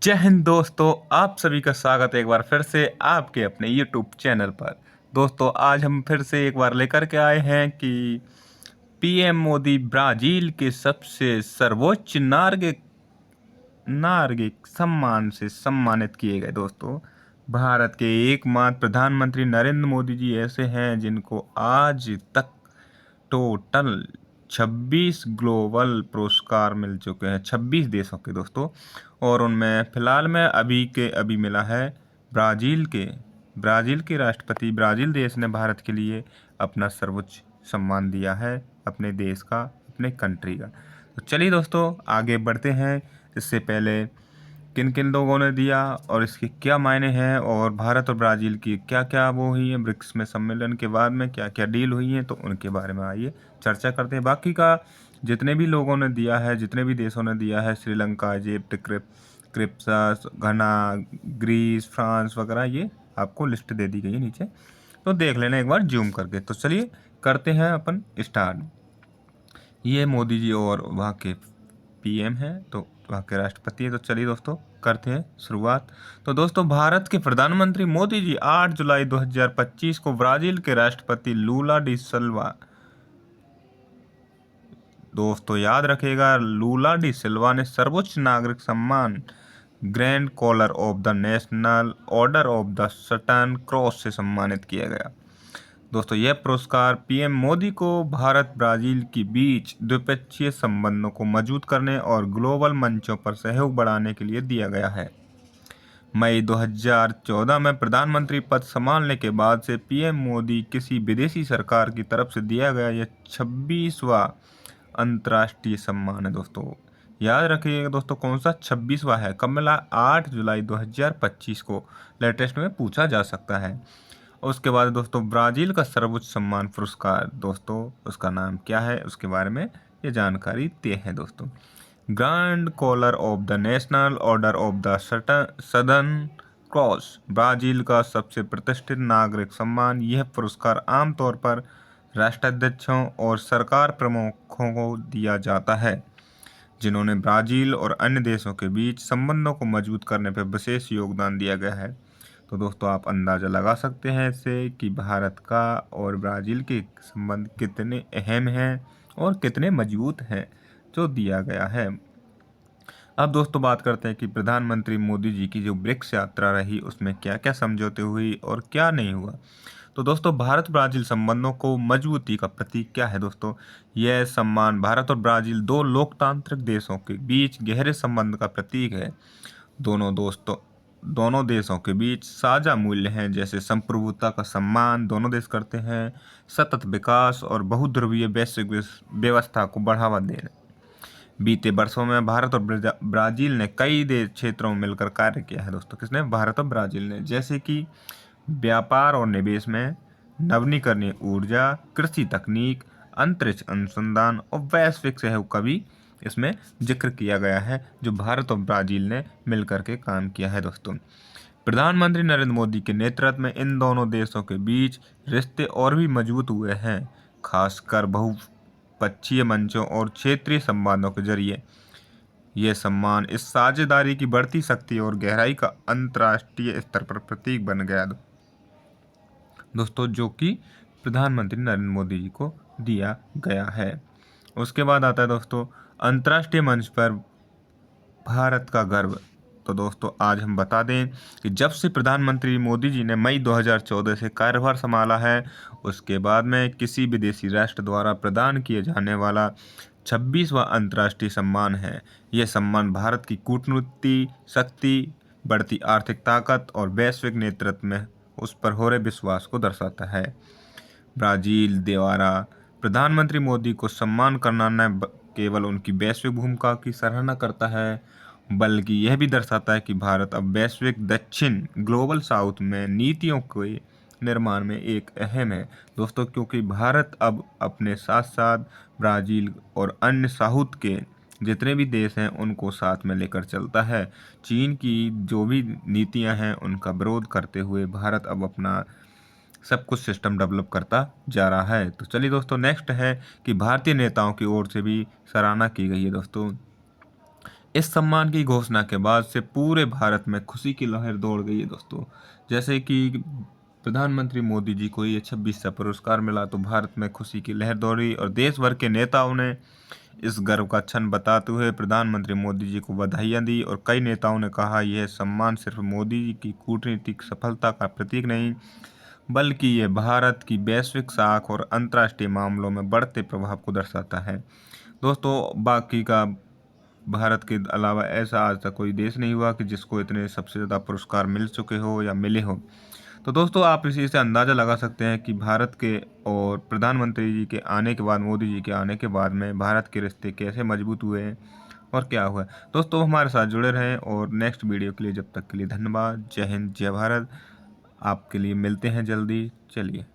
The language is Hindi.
जय हिंद दोस्तों। आप सभी का स्वागत है एक बार फिर से आपके अपने YouTube चैनल पर। दोस्तों आज हम फिर से एक बार लेकर के आए हैं कि पीएम मोदी ब्राज़ील के सबसे सर्वोच्च नागरिक सम्मान से सम्मानित किए गए। दोस्तों भारत के एकमात्र प्रधानमंत्री नरेंद्र मोदी जी ऐसे हैं जिनको आज तक टोटल 26 ग्लोबल पुरस्कार मिल चुके हैं 26 देशों के दोस्तों। और उनमें फिलहाल में अभी के अभी मिला है ब्राज़ील के राष्ट्रपति ब्राज़ील देश ने भारत के लिए अपना सर्वोच्च सम्मान दिया है, अपने देश का, अपने कंट्री का। तो चलिए दोस्तों आगे बढ़ते हैं। इससे पहले किन किन लोगों ने दिया और इसके क्या मायने हैं और भारत और ब्राज़ील की क्या क्या वो हुई है ब्रिक्स में सम्मेलन के बाद में क्या क्या डील हुई हैं, तो उनके बारे में आइए चर्चा करते हैं। बाकी का जितने भी लोगों ने दिया है, जितने भी देशों ने दिया है, श्रीलंका, इजिप्ट, क्रिप्सस, घना, ग्रीस, फ्रांस वगैरह, ये आपको लिस्ट दे दी गई है नीचे, तो देख लेना एक बार जूम करके। तो चलिए करते हैं अपन स्टार्ट। ये मोदी जी और वहाँ के पीएम हैं, तो वहाँ के राष्ट्रपति हैं। तो चलिए दोस्तों करते हैं शुरुआत। तो दोस्तों भारत के प्रधानमंत्री मोदी जी 8 जुलाई 2025 को ब्राज़ील के राष्ट्रपति लूला डी सिल्वा, दोस्तों याद रखिएगा, लूला डी सिल्वा ने सर्वोच्च नागरिक सम्मान Grand Collar of the National Order of the Southern Cross से सम्मानित किया गया। दोस्तों यह पुरस्कार पीएम मोदी को भारत ब्राज़ील के बीच द्विपक्षीय संबंधों को मजबूत करने और ग्लोबल मंचों पर सहयोग बढ़ाने के लिए दिया गया है। मई 2014 में प्रधानमंत्री पद संभालने के बाद से पीएम मोदी किसी विदेशी सरकार की तरफ से दिया गया यह 26वां अंतर्राष्ट्रीय सम्मान है। दोस्तों याद रखिएगा दोस्तों, कौन सा 26वां है, कब मिला? 8 जुलाई 2025 को। लेटेस्ट में पूछा जा सकता है। और उसके बाद दोस्तों ब्राज़ील का सर्वोच्च सम्मान पुरस्कार, दोस्तों उसका नाम क्या है, उसके बारे में ये जानकारी तय है। दोस्तों Grand Collar of the National Order of the Southern Cross Brazil का सबसे प्रतिष्ठित नागरिक सम्मान। यह पुरस्कार आमतौर पर राष्ट्राध्यक्षों और सरकार प्रमुखों को दिया जाता है जिन्होंने ब्राज़ील और अन्य देशों के बीच संबंधों को मजबूत करने पर विशेष योगदान दिया गया है। तो दोस्तों आप अंदाज़ा लगा सकते हैं इससे कि भारत का और ब्राज़ील के संबंध कितने अहम हैं और कितने मजबूत हैं जो दिया गया है। अब दोस्तों बात करते हैं कि प्रधानमंत्री मोदी जी की जो ब्रिक्स यात्रा रही उसमें क्या क्या समझौते हुई और क्या नहीं हुआ। तो दोस्तों भारत ब्राज़ील संबंधों को मजबूती का प्रतीक क्या है? दोस्तों यह सम्मान भारत और ब्राज़ील दो लोकतांत्रिक देशों के बीच गहरे संबंध का प्रतीक है। दोनों देशों के बीच साझा मूल्य हैं जैसे संप्रभुता का सम्मान दोनों देश करते हैं, सतत विकास और बहुध्रुवीय वैश्विक व्यवस्था को बढ़ावा देना। बीते वर्षों में भारत और ब्राज़ील ने कई देश क्षेत्रों में मिलकर कार्य किया है। दोस्तों किसने? भारत और ब्राज़ील ने, जैसे कि व्यापार और निवेश में, नवीकरणीय ऊर्जा, कृषि तकनीक, अंतरिक्ष अनुसंधान और वैश्विक सहयोग का भी इसमें जिक्र किया गया है, जो भारत और ब्राज़ील ने मिलकर के काम किया है। दोस्तों प्रधानमंत्री नरेंद्र मोदी के नेतृत्व में इन दोनों देशों के बीच रिश्ते और भी मजबूत हुए हैं, खासकर बहुपक्षीय मंचों और क्षेत्रीय संवादों के जरिए। यह सम्मान इस साझेदारी की बढ़ती शक्ति और गहराई का अंतर्राष्ट्रीय स्तर पर प्रतीक बन गया दोस्तों, जो कि प्रधानमंत्री नरेंद्र मोदी जी को दिया गया है। उसके बाद आता है दोस्तों अंतर्राष्ट्रीय मंच पर भारत का गर्व। तो दोस्तों आज हम बता दें कि जब से प्रधानमंत्री मोदी जी ने मई 2014 से कार्यभार संभाला है, उसके बाद में किसी विदेशी राष्ट्र द्वारा प्रदान किए जाने वाला 26वां अंतर्राष्ट्रीय सम्मान है। यह सम्मान भारत की कूटनीति शक्ति, बढ़ती आर्थिक ताकत और वैश्विक नेतृत्व में उस पर हो रहे विश्वास को दर्शाता है। ब्राज़ील द्वारा प्रधानमंत्री मोदी को सम्मान करना न केवल उनकी वैश्विक भूमिका की सराहना करता है, बल्कि यह भी दर्शाता है कि भारत अब वैश्विक दक्षिण ग्लोबल साउथ में नीतियों के निर्माण में एक अहम है। दोस्तों क्योंकि भारत अब अपने साथ साथ ब्राज़ील और अन्य साउथ के जितने भी देश हैं उनको साथ में लेकर चलता है। चीन की जो भी नीतियां हैं उनका विरोध करते हुए भारत अब अपना सब कुछ सिस्टम डेवलप करता जा रहा है। तो चलिए दोस्तों नेक्स्ट है कि भारतीय नेताओं की ओर से भी सराहना की गई है। दोस्तों इस सम्मान की घोषणा के बाद से पूरे भारत में खुशी की लहर दौड़ गई है दोस्तों। जैसे कि प्रधानमंत्री मोदी जी को ये 26वां पुरस्कार मिला तो भारत में खुशी की लहर दौड़ी और देश भर के नेताओं ने इस गर्व का क्षण बताते हुए प्रधानमंत्री मोदी जी को बधाइयां दी और कई नेताओं ने कहा यह सम्मान सिर्फ मोदी जी की कूटनीतिक सफलता का प्रतीक नहीं बल्कि ये भारत की वैश्विक साख और अंतर्राष्ट्रीय मामलों में बढ़ते प्रभाव को दर्शाता है। दोस्तों बाकी का भारत के अलावा ऐसा आज तक कोई देश नहीं हुआ कि जिसको इतने सबसे ज़्यादा पुरस्कार मिल चुके हो या मिले हो। तो दोस्तों आप इसी से अंदाज़ा लगा सकते हैं कि भारत के और प्रधानमंत्री जी के आने के बाद, मोदी जी के आने के बाद में भारत के रिश्ते कैसे मजबूत हुए हैं और क्या हुआ है। दोस्तों हमारे साथ जुड़े रहें और नेक्स्ट वीडियो के लिए जब तक के लिए धन्यवाद। जय हिंद, जय भारत। आपके लिए मिलते हैं जल्दी। चलिए।